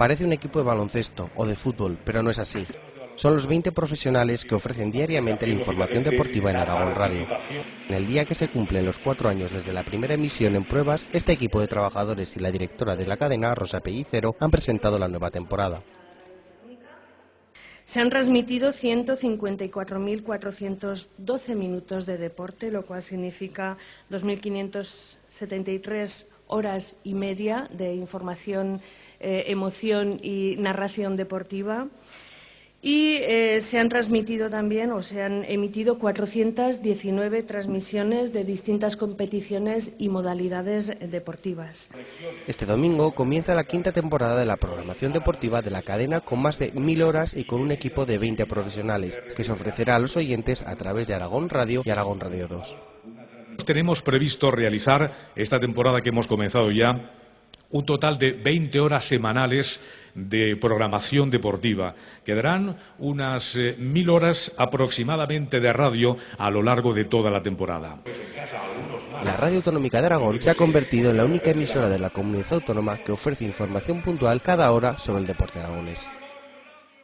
Parece un equipo de baloncesto o de fútbol, pero no es así. Son los 20 profesionales que ofrecen diariamente la información deportiva en Aragón Radio. En el día que se cumplen los 4 años desde la primera emisión en pruebas, este equipo de trabajadores y la directora de la cadena, Rosa Pellicero, han presentado la nueva temporada. Se han transmitido 154.412 minutos de deporte, lo cual significa 2.573 horas y media de información, emoción y narración deportiva. Y se han transmitido también, o se han emitido 419 transmisiones de distintas competiciones y modalidades deportivas. Este domingo comienza la 5ª temporada de la programación deportiva de la cadena, con más de 1000 horas y con un equipo de 20 profesionales, que se ofrecerá a los oyentes a través de Aragón Radio y Aragón Radio 2. Tenemos previsto realizar esta temporada que hemos comenzado ya un total de 20 horas semanales de programación deportiva. Quedarán unas 1000 horas aproximadamente de radio a lo largo de toda la temporada. La Radio Autonómica de Aragón se ha convertido en la única emisora de la comunidad autónoma que ofrece información puntual cada hora sobre el deporte aragonés.